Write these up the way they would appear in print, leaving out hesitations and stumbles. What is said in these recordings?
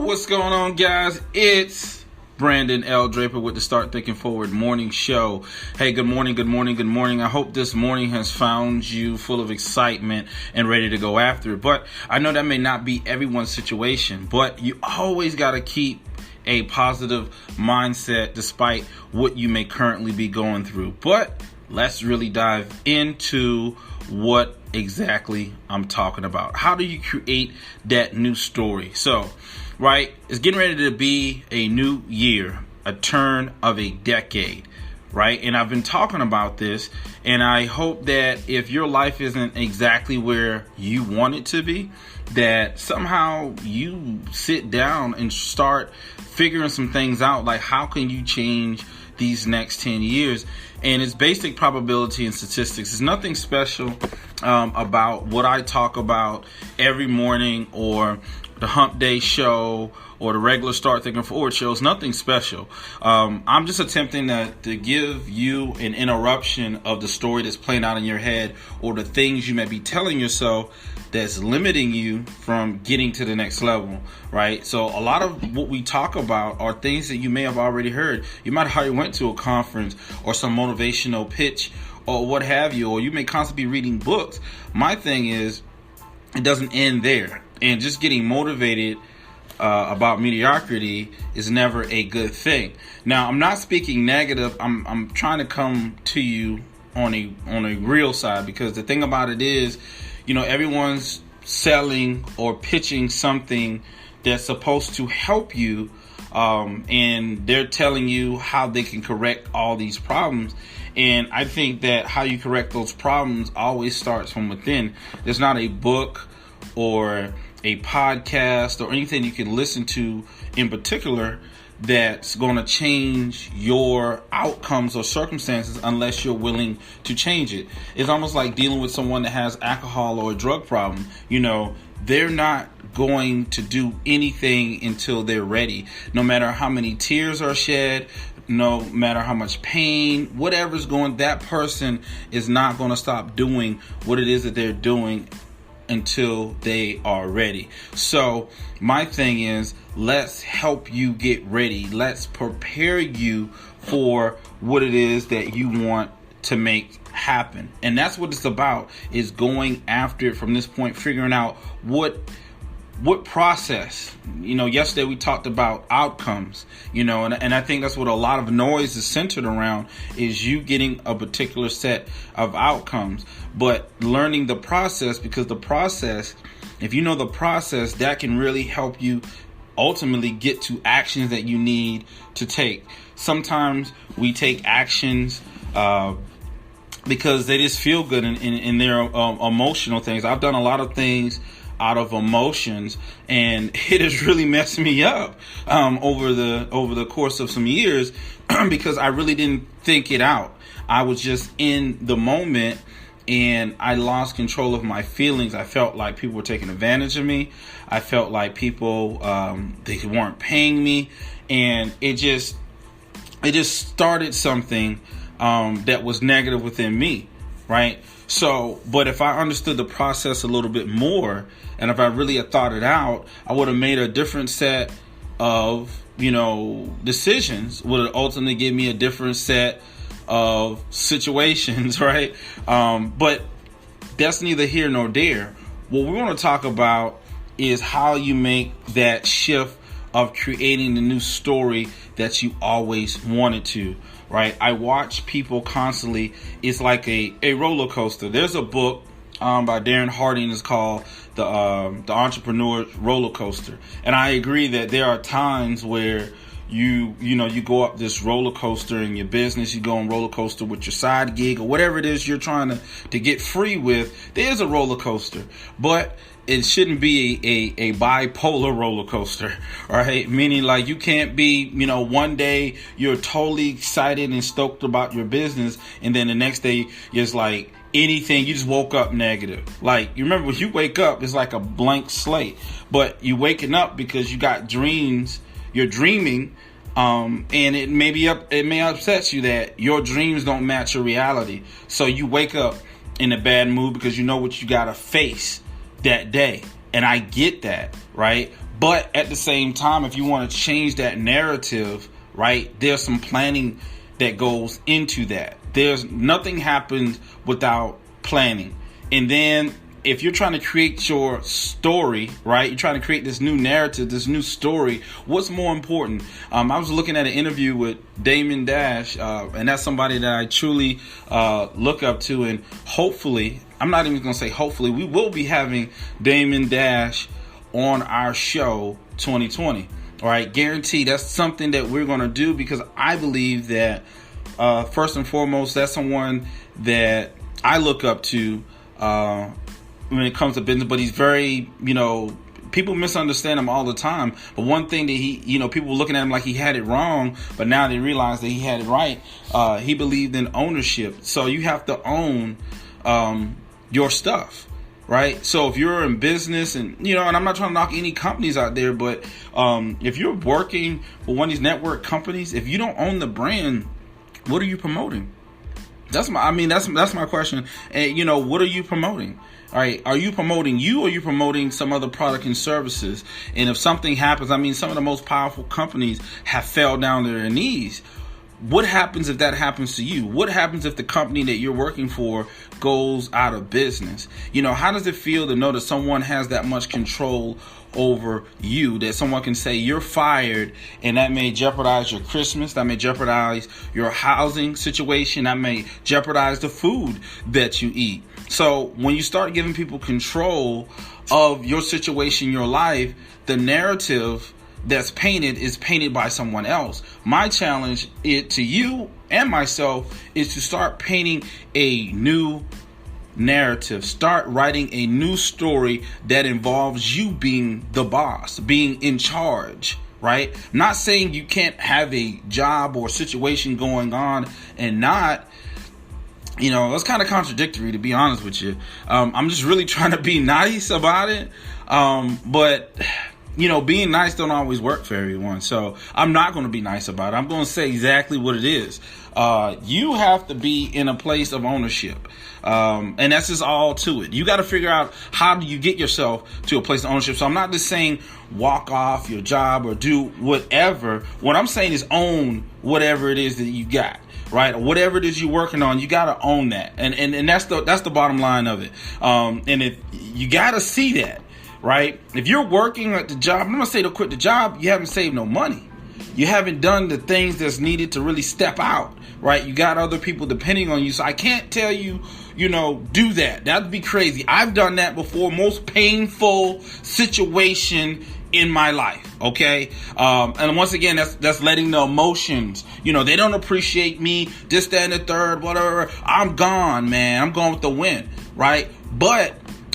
What's going on, guys? It's Brandon L. Draper with the Start Thinking Forward morning show. Hey, good morning. I hope this morning has found you full of excitement and ready to go after it. But I know that may not be everyone's situation, but you always got to keep a positive mindset despite what you may currently be going through. But let's really dive into what exactly I'm talking about. How do you create that new story? So, right, it's getting ready to be a new year, a turn of a decade, right? And I've been talking about this, and I hope that if your life isn't exactly where you want it to be, that somehow you sit down and start figuring some things out, like how can you change these next 10 years? And it's basic probability and statistics. It's nothing special about what I talk about every morning or the Hump Day show or the regular Start Thinking Forward show. It's nothing special. I'm just attempting to give you an interruption of the story that's playing out in your head or the things you may be telling yourself that's limiting you from getting to the next level, right? So a lot of what we talk about are things that you may have already heard. You might have already went to a conference or some motivational pitch or what have you, or you may constantly be reading books. My thing is, it doesn't end there. And just getting motivated about mediocrity is never a good thing. Now, I'm not speaking negative. I'm trying to come to you on a real side, because the thing about it is, everyone's selling or pitching something that's supposed to help you, and they're telling you how they can correct all these problems. And I think that how you correct those problems always starts from within. There's not a book or a podcast or anything you can listen to in particular that's going to change your outcomes or circumstances unless you're willing to change it. It's almost like dealing with someone that has alcohol or a drug problem. They're not going to do anything until they're ready. No matter how many tears are shed, no matter how much pain, whatever's going, that person is not going to stop doing what it is that they're doing until they are ready. So my thing is, let's help you get ready. Let's prepare you for what it is that you want to make happen. And that's what it's about, is going after it from this point, figuring out what process. Yesterday we talked about outcomes, and I think that's what a lot of noise is centered around, is you getting a particular set of outcomes, but learning the process, because the process, if you know the process, that can really help you ultimately get to actions that you need to take. Sometimes we take actions because they just feel good and they're emotional things. I've done a lot of things out of emotions, and it has really messed me up over the course of some years because I really didn't think it out. I was just in the moment, and I lost control of my feelings. I felt like people were taking advantage of me. I felt like people they weren't paying me, and it just started something that was negative within me, right? So, but if I understood the process a little bit more, and if I really had thought it out, I would have made a different set of, decisions, would have ultimately give me a different set of situations, right? But that's neither here nor there. What we want to talk about is how you make that shift of creating the new story that you always wanted to, right? I watch people constantly. It's like a roller coaster. There's a book by Darren Harding. It's called the Entrepreneur Roller Coaster. And I agree that there are times where you go up this roller coaster in your business. You go on roller coaster with your side gig or whatever it is you're trying to get free with. There's a roller coaster, but it shouldn't be a bipolar roller coaster, right? Meaning, like, you can't be, one day you're totally excited and stoked about your business, and then the next day it's like anything, you just woke up negative. Like, you remember when you wake up, it's like a blank slate, but you waking up because you got dreams, you're dreaming, and it may upset you that your dreams don't match your reality. So you wake up in a bad mood because you know what you gotta face that day. And I get that, right? But at the same time, if you want to change that narrative, right, there's some planning that goes into that. There's nothing happens without planning. And then if you're trying to create your story, right, you're trying to create this new narrative, this new story, what's more important? I was looking at an interview with Damon Dash, and that's somebody that I truly look up to. And hopefully, I'm not even going to say hopefully, we will be having Damon Dash on our show 2020. All right, guaranteed. That's something that we're going to do because I believe that first and foremost, that's someone that I look up to when it comes to business. But he's very, people misunderstand him all the time. But one thing that he, people were looking at him like he had it wrong, but now they realize that he had it right. He believed in ownership. So you have to own your stuff. Right. So if you're in business and I'm not trying to knock any companies out there, but if you're working for one of these network companies, if you don't own the brand, what are you promoting? That's my question. And what are you promoting? All right. Are you promoting you or are you promoting some other product and services? And if something happens, some of the most powerful companies have fell down to their knees. What happens if that happens to you? What happens if the company that you're working for goes out of business? How does it feel to know that someone has that much control over you, that someone can say you're fired, and that may jeopardize your Christmas, that may jeopardize your housing situation, that may jeopardize the food that you eat. So when you start giving people control of your situation, your life, the narrative that's painted is painted by someone else. My challenge to you and myself is to start painting a new narrative. Start writing a new story that involves you being the boss, being in charge, right? Not saying you can't have a job or situation going on and not. It's kind of contradictory, to be honest with you. I'm just really trying to be nice about it. But being nice don't always work for everyone. So I'm not going to be nice about it. I'm going to say exactly what it is. You have to be in a place of ownership. And that's just all to it. You got to figure out how do you get yourself to a place of ownership. So I'm not just saying walk off your job or do whatever. What I'm saying is own whatever it is that you got. Right, whatever it is you're working on, you gotta own that, and that's the bottom line of it. And if you gotta see that, right? If you're working at the job, I'm gonna say to quit the job, you haven't saved no money. You haven't done the things that's needed to really step out, right? You got other people depending on you, so I can't tell you, do that. That'd be crazy. I've done that before. Most painful situation in my life, okay? And once again, that's letting the emotions, they don't appreciate me, this, that, and the third, whatever. I'm gone, man. I'm going with the wind, right? But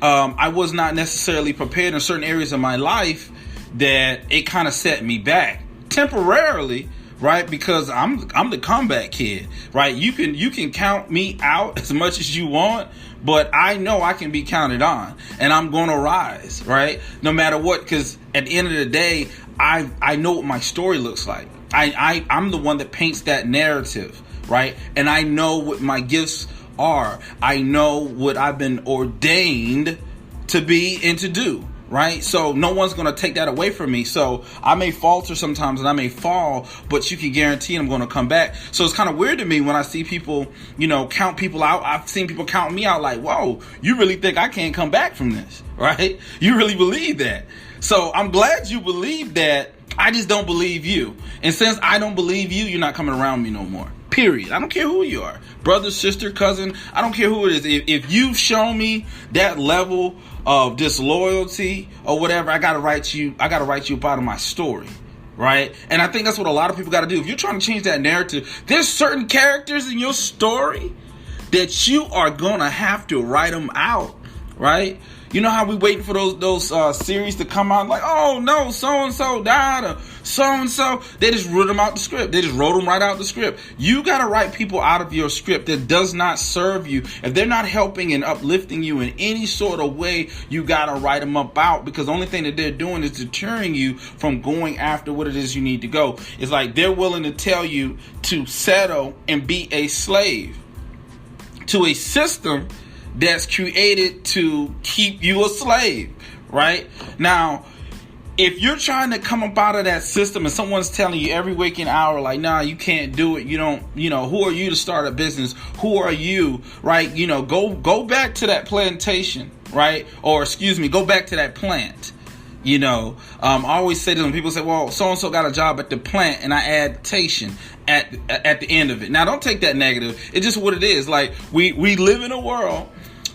I was not necessarily prepared in certain areas of my life that it kind of set me back temporarily, right? Because I'm the comeback kid, right? You can count me out as much as you want, but I know I can be counted on, and I'm going to rise, right? No matter what, because at the end of the day, I know what my story looks like. I'm the one that paints that narrative, right? And I know what my gifts are. I know what I've been ordained to be and to do. Right? So no one's going to take that away from me. So I may falter sometimes and I may fall, but you can guarantee I'm going to come back. So it's kind of weird to me when I see people, count people out. I've seen people count me out like, whoa, you really think I can't come back from this? Right? You really believe that. So I'm glad you believe that. I just don't believe you. And since I don't believe you, you're not coming around me no more. Period. I don't care who you are. Brother, sister, cousin. I don't care who it is. If you've shown me that level of disloyalty or whatever, I gotta write you up out of my story. Right? And I think that's what a lot of people gotta do. If you're trying to change that narrative, there's certain characters in your story that you are gonna have to write them out. Right? You know how we waiting for those series to come out like, oh no, so-and-so died or so-and-so. They just wrote them out the script. They just wrote them right out the script. You got to write people out of your script that does not serve you. If they're not helping and uplifting you in any sort of way, you got to write them up out, because the only thing that they're doing is deterring you from going after what it is you need to go. It's like they're willing to tell you to settle and be a slave to a system that's created to keep you a slave, right? Now, if you're trying to come up out of that system and someone's telling you every waking hour, like, nah, you can't do it. You don't, who are you to start a business? Who are you, right? Go back to that plantation, right? Or go back to that plant. I always say this when people say, well, so-and-so got a job at the plant, and I add tation at the end of it. Now, don't take that negative. It's just what it is. Like, we live in a world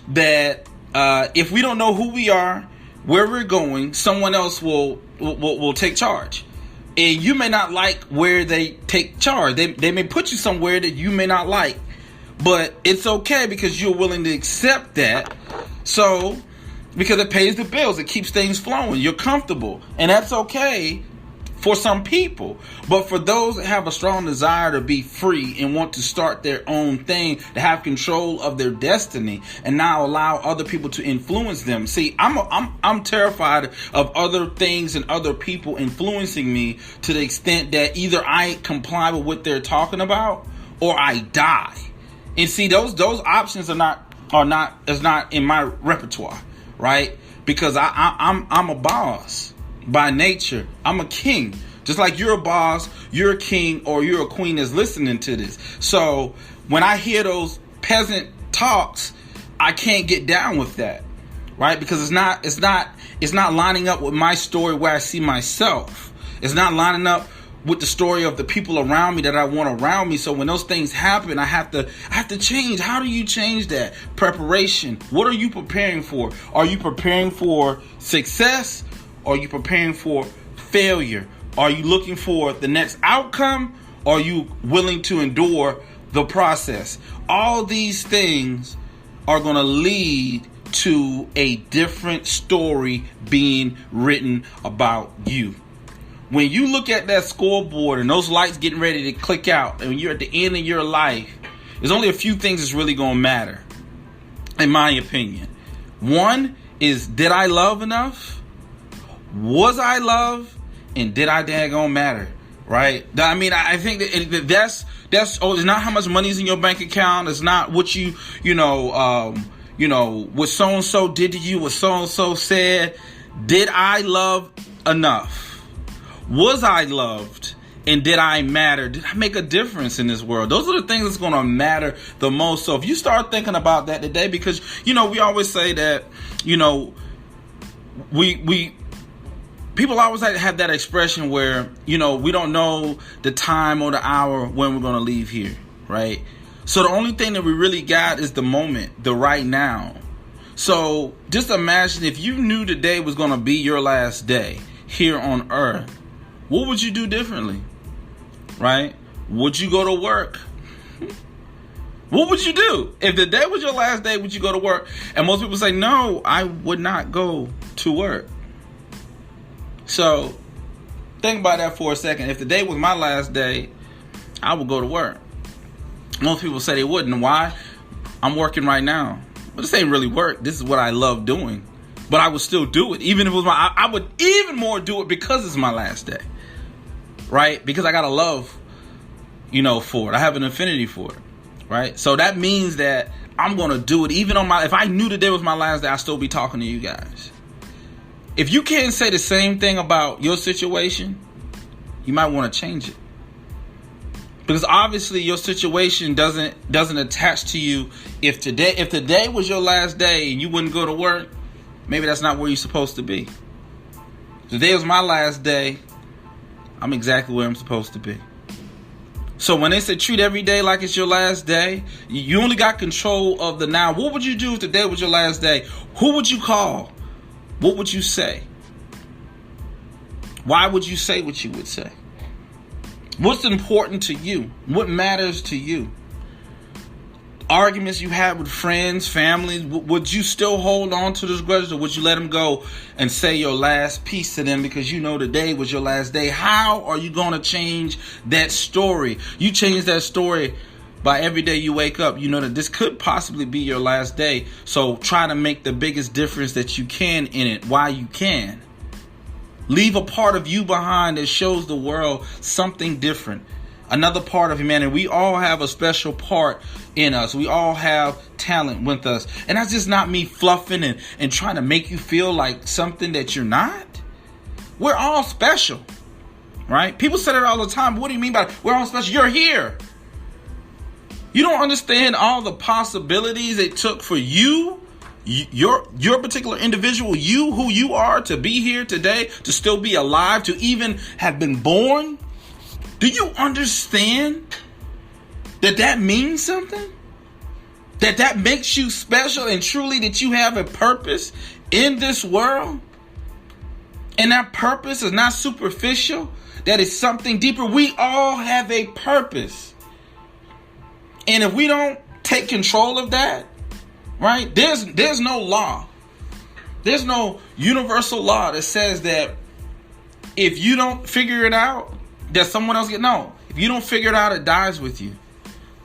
that if we don't know who we are, where we're going, someone else will take charge. And you may not like where they take charge. They may put you somewhere that you may not like. But it's okay because you're willing to accept that. So, because it pays the bills, it keeps things flowing. You're comfortable. And that's okay for some people. But for those that have a strong desire to be free and want to start their own thing, to have control of their destiny and not allow other people to influence them. See, I'm terrified of other things and other people influencing me to the extent that either I comply with what they're talking about or I die. And see, those options is not in my repertoire, right? Because I'm a boss. By nature, I'm a king. Just like you're a boss, you're a king, or you're a queen that's listening to this. So when I hear those peasant talks, I can't get down with that, right? Because it's not lining up with my story where I see myself. It's not lining up with the story of the people around me that I want around me. So when those things happen, I have to change. How do you change that? Preparation. What are you preparing for? Are you preparing for success? Are you preparing for failure? Are you looking for the next outcome? Or are you willing to endure the process? All these things are going to lead to a different story being written about you. When you look at that scoreboard and those lights getting ready to click out and you're at the end of your life, there's only a few things that's really going to matter, in my opinion. One is, did I love enough? Was I loved? And did I daggone matter? Right? I mean, I think that's it's not how much money's in your bank account. It's not what what so-and-so did to you, what so-and-so said. Did I love enough? Was I loved? And did I matter? Did I make a difference in this world? Those are the things that's going to matter the most. So if you start thinking about that today, because, we always say that, people always have that expression where, we don't know the time or the hour when we're going to leave here, right? So the only thing that we really got is the moment, the right now. So just imagine if you knew today was going to be your last day here on earth, what would you do differently, right? Would you go to work? What would you do? If the day was your last day, would you go to work? And most people say, no, I would not go to work. So think about that for a second. If the day was my last day, I would go to work. Most people say they wouldn't. Why? I'm working right now. But this ain't really work. This is what I love doing. But I would still do it. Even if it was I would even more do it because it's my last day. Right? Because I got a love, for it. I have an affinity for it. Right? So that means that I'm going to do it. Even if I knew today was my last day, I'd still be talking to you guys. If you can't say the same thing about your situation, you might want to change it. Because obviously your situation doesn't attach to you. If today was your last day and you wouldn't go to work, maybe that's not where you're supposed to be. Today was my last day. I'm exactly where I'm supposed to be. So when they say treat every day like it's your last day, you only got control of the now. What would you do if today was your last day? Who would you call? What would you say? Why would you say what you would say? What's important to you? What matters to you? Arguments you had with friends, families, would you still hold on to those grudges, or would you let them go and say your last piece to them because today was your last day? How are you going to change that story? You change that story by every day you wake up. You know that this could possibly be your last day. So try to make the biggest difference that you can in it while you can. Leave a part of you behind that shows the world something different. Another part of humanity. We all have a special part in us. We all have talent with us. And that's just not me fluffing and trying to make you feel like something that you're not. We're all special, right? People say that all the time. What do you mean by we're all special? You're here. You don't understand all the possibilities it took for you, your particular individual, you, who you are, to be here today, to still be alive, to even have been born. Do you understand that means something? That makes you special, and truly that you have a purpose in this world? And that purpose is not superficial. That is something deeper. We all have a purpose. And if we don't take control of that, right, there's no law. There's no universal law that says that if you don't figure it out, that someone else no. If you don't figure it out, it dies with you.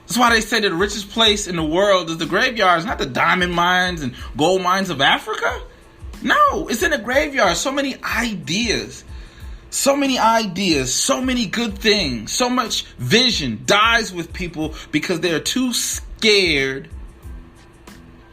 That's why they say that the richest place in the world is the graveyards, not the diamond mines and gold mines of Africa. No, it's in the graveyard. So many ideas, so many good things, so much vision dies with people because they're too scared,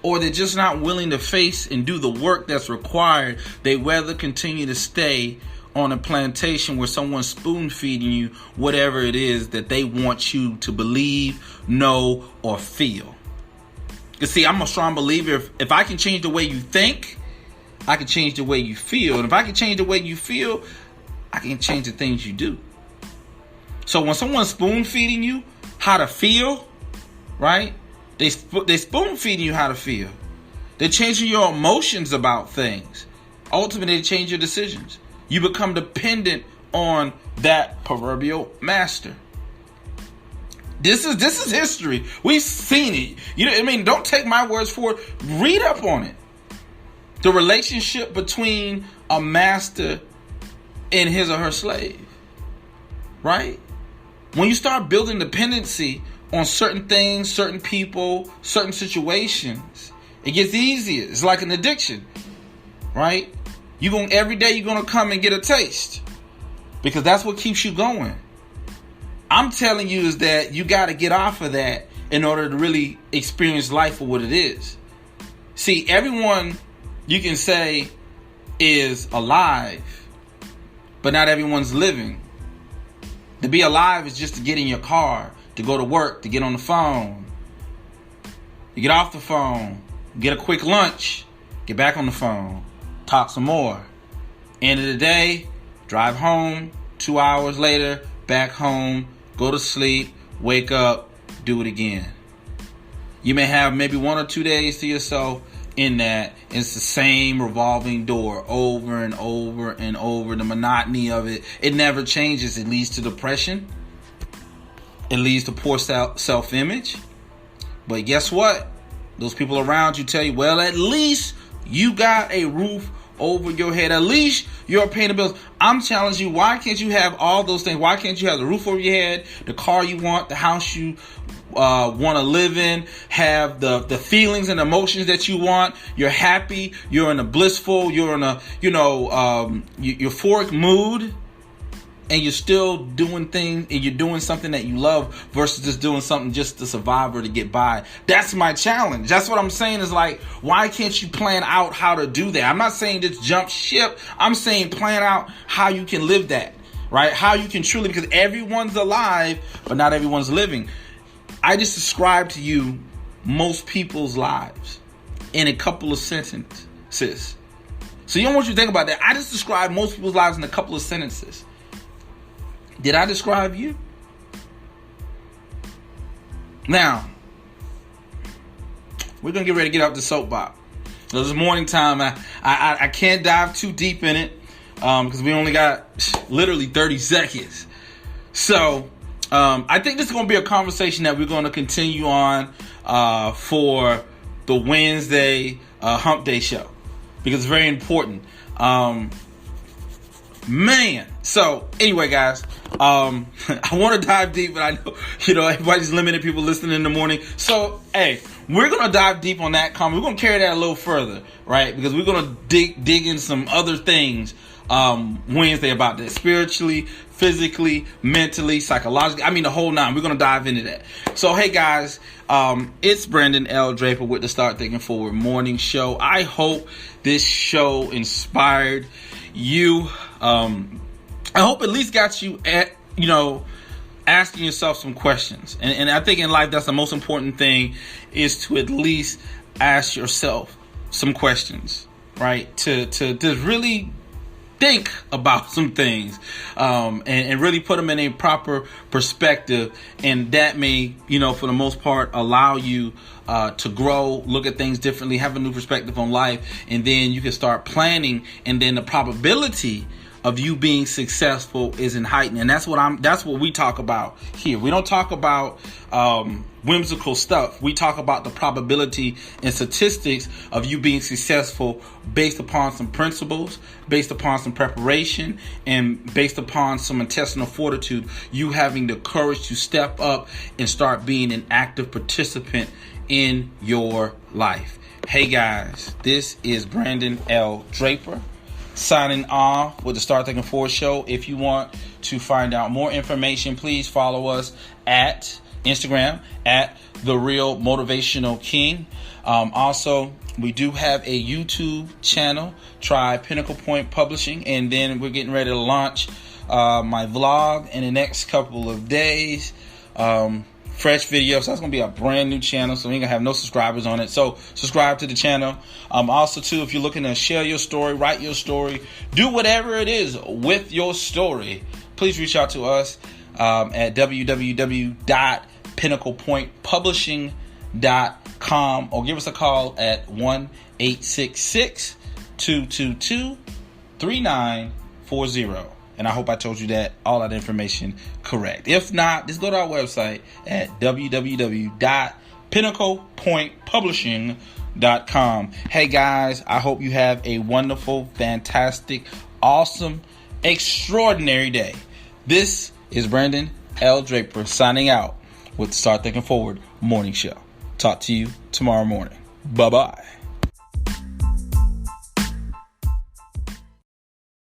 or they're just not willing to face and do the work that's required. They rather continue to stay on a plantation where someone's spoon feeding you whatever it is that they want you to believe, know, or feel. You see, I'm a strong believer. If I can change the way you think, I can change the way you feel. And if I can change the way you feel, I can change the things you do. So when someone's spoon feeding you how to feel, right? They spoon feeding you how to feel. They're changing your emotions about things. Ultimately, they change your decisions. You become dependent on that proverbial master. This is history. We've seen it. You know, I mean, don't take my words for it. Read up on it. The relationship between a master and his or her slave, right? When you start building dependency on certain things, certain people, certain situations, it gets easier. It's like an addiction, right? Every day you're gonna come and get a taste, because that's what keeps you going. I'm telling you is that you got to get off of that in order to really experience life for what it is. See, everyone you can say is alive, but not everyone's living. To be alive is just to get in your car, to go to work, to get on the phone. You get off the phone, get a quick lunch, get back on the phone, talk some more. End of the day, drive home, 2 hours later, back home, go to sleep, wake up, do it again. You may have maybe 1 or 2 days to yourself in that. It's the same revolving door over and over and over. The monotony of it, it never changes. It leads to depression. It leads to poor self-image. But guess what? Those people around you tell you, well, at least you got a roof over your head. At least you're paying the bills. I'm challenging you. Why can't you have all those things? Why can't you have the roof over your head, the car you want, the house you want to live in, have the feelings and emotions that you want? You're happy. You're in a blissful. You're in a euphoric mood, and you're still doing things, and you're doing something that you love versus just doing something just to survive or to get by. That's my challenge. That's what I'm saying is like, why can't you plan out how to do that? I'm not saying just jump ship. I'm saying plan out how you can live that, right? How you can truly, because everyone's alive, but not everyone's living. I just described to you most people's lives in a couple of sentences. So you don't want you to think about that. I just described most people's lives in a couple of sentences. Did I describe you? Now, we're going to get ready to get off the soapbox. So this morning time, I can't dive too deep in it because we only got literally 30 seconds. So I think this is going to be a conversation that we're going to continue on for the Wednesday Hump Day show, because it's very important. So anyway, guys, I want to dive deep, but I know, everybody's limited people listening in the morning. So, hey, we're going to dive deep on that comment. We're going to carry that a little further, right? Because we're going to dig in some other things Wednesday about that, spiritually, physically, mentally, psychologically. I mean, the whole nine. We're going to dive into that. So, hey, guys, it's Brandon L. Draper with the Start Thinking Forward morning show. I hope this show inspired you I hope at least got you at, asking yourself some questions. And I think in life, that's the most important thing, is to at least ask yourself some questions, right? To really think about some things, and really put them in a proper perspective. And that may, for the most part, allow you to grow, look at things differently, have a new perspective on life, and then you can start planning, and then the probability of you being successful is heightened. And that's what we talk about here. We don't talk about whimsical stuff. We talk about the probability and statistics of you being successful based upon some principles, based upon some preparation, and based upon some intestinal fortitude. You having the courage to step up and start being an active participant in your life. Hey guys, this is Brandon L. Draper, signing off with the Start Thinking Forward show. If you want to find out more information, please follow us at Instagram at The Real Motivational King. Also, we do have a YouTube channel. Try Pinnacle Point Publishing. And then we're getting ready to launch my vlog in the next couple of days. Fresh videos. So that's going to be a brand new channel, so we ain't going to have no subscribers on it. So subscribe to the channel. Also, too, if you're looking to share your story, write your story, do whatever it is with your story, please reach out to us at www.pinnaclepointpublishing.com, or give us a call at 1-866-222-3940. And I hope I told you all that information correct. If not, just go to our website at www.pinnaclepointpublishing.com. Hey guys, I hope you have a wonderful, fantastic, awesome, extraordinary day. This is Brandon L. Draper signing out with the Start Thinking Forward morning show. Talk to you tomorrow morning. Bye-bye.